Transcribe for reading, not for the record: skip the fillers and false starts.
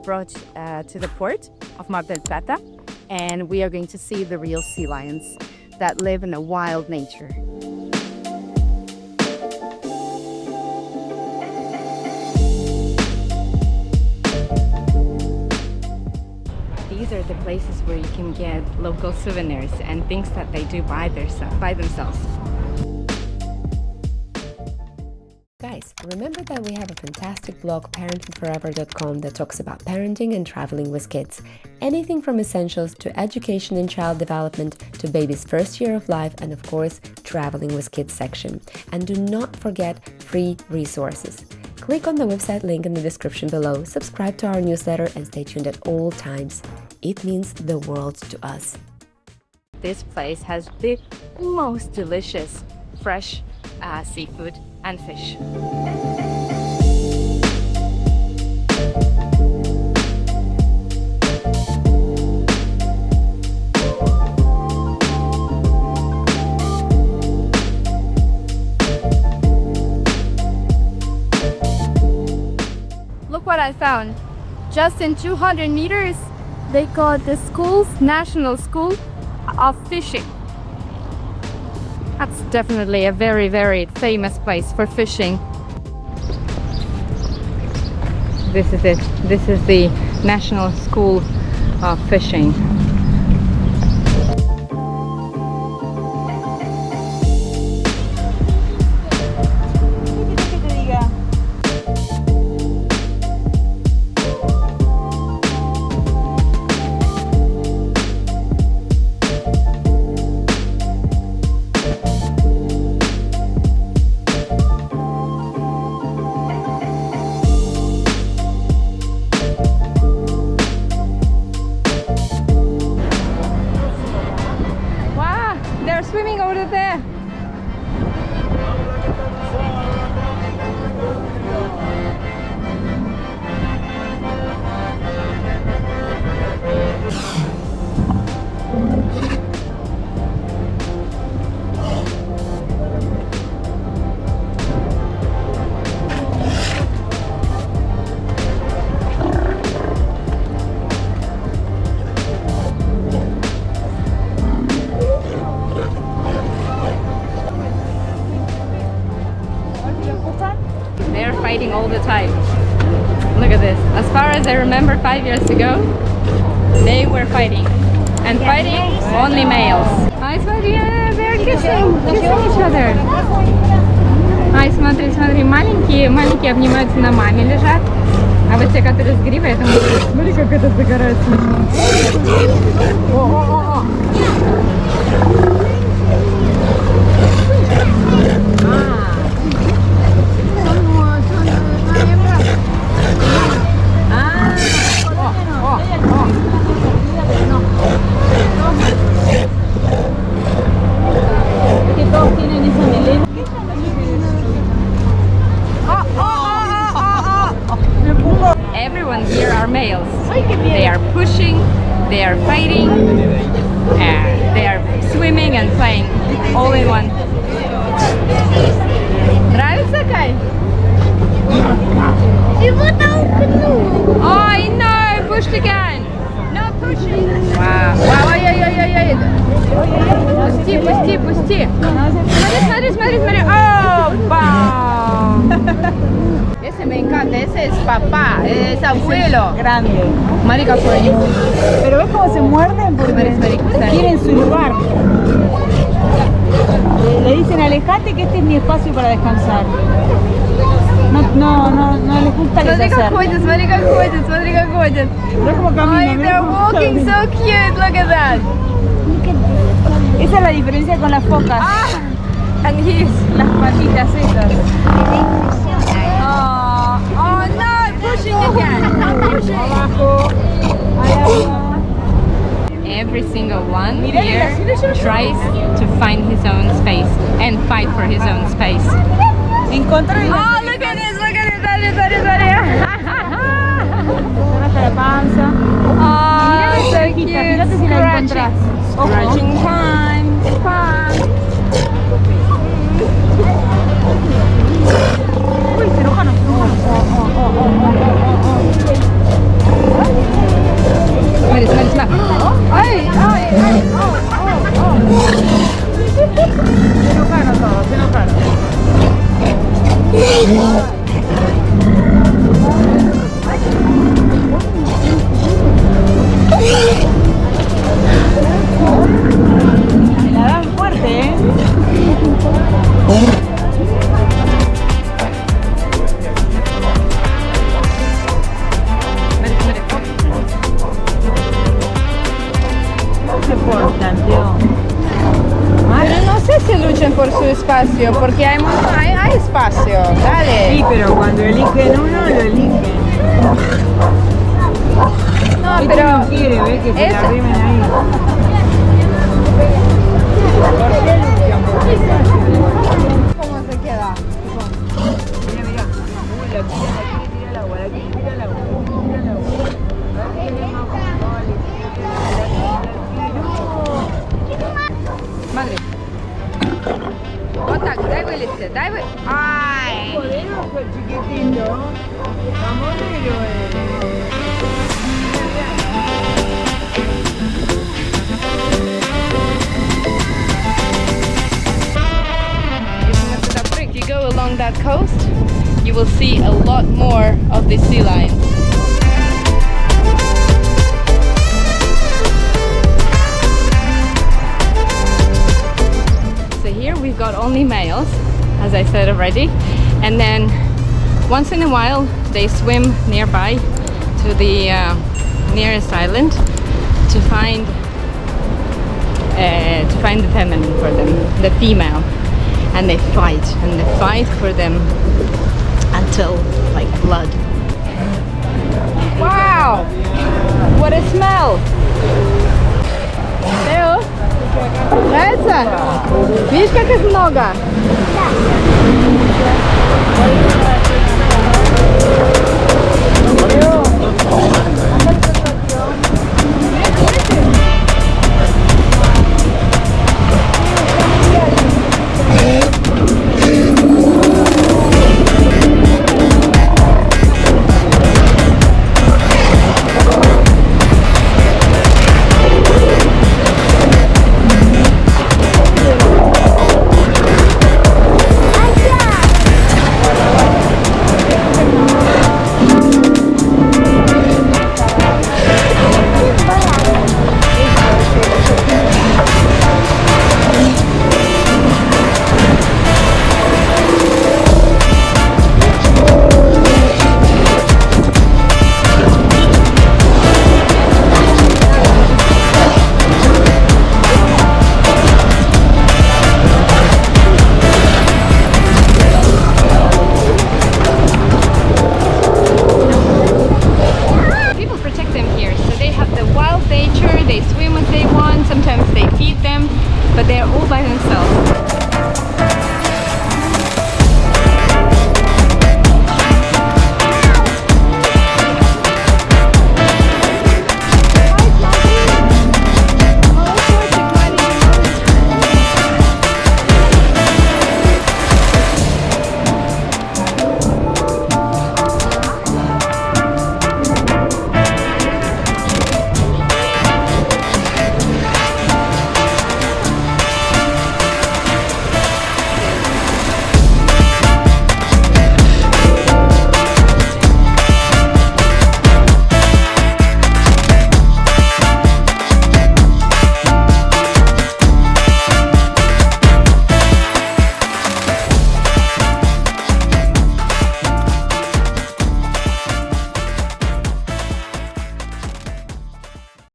brought to the port of Mar del Plata, and we are going to see the real sea lions that live in a wild nature. These are the places where you can get local souvenirs and things that they do by themselves. Guys, remember that we have a fantastic blog, parentingforever.com, that talks about parenting and traveling with kids. Anything from essentials to education and child development to baby's first year of life, and of course, traveling with kids section. And do not forget free resources. Click on the website link in the description below, subscribe to our newsletter, and stay tuned at all times. It means the world to us. This place has the most delicious fresh seafood and fish. Look what I found. Just in 200 meters, they call it the National School of Fishing. That's definitely a very, very famous place for fishing. This is it. This is the National School of Fishing. Swimming over there. Fighting all the time. Look at this. As far as I remember 5 years ago, they were fighting. And fighting only males. Ай, смотри, they're kissing each other. Ай, смотри, смотри, маленькие обнимаются на маме лежат. А вот те, которые с гривой, это смотри, как это загорает смешно. Everyone here are males. They are pushing, they are fighting, they are swimming and playing all in one. Нравится, Кай? Oh, no, pushed again. No pushing. Wow. Wow, ай. Пусти. Смотри. Oh, wow. Ese me encanta, ese es papá, es abuelo. Grande. Marica fue. Pero ves cómo se muerden porque quieren su lugar. Le dicen alejate que este es mi espacio para descansar. No les gusta que se acerquen. Смотри как ходят. Ves cómo caminan. Ay, they're walking so cute, look at that. Esa es la diferencia con las focas. And he's Las patitas esas. oh no, pushing again. Abajo. Every single one here tries to find his own space and fight for his own space. Encontrar el Oh, look at this, dale. hasta la panza. Oh, so cute. Fíjate si la encontrás. Scratching time. Uy, se enojan. por su espacio, porque hay espacio. Dale. Sí, pero cuando eligen uno, lo eligen. No, Este pero no quiere, ¿ves? Que se esa- la arrimen ahí. ¿cómo se queda? Mira, mira. Uy, la quiere tirar al agua, la quiere tirar al agua, la quiere tirar al agua. A ver quién es más vale, Madre. Вот так, дай вылезти, дай вы... Ай! Poderoso el chiquitito. Camorrero If you go along that coast, you will see a lot more of the sea lions. So here we've got only males, as I said already, and then once in a while they swim nearby to the nearest island to find the feminine for them, the female, and they fight for them until like blood. Wow! What a smell! Leo, нравится? Видишь, как их много? They swim as they want, sometimes they feed them, but they're all by themselves.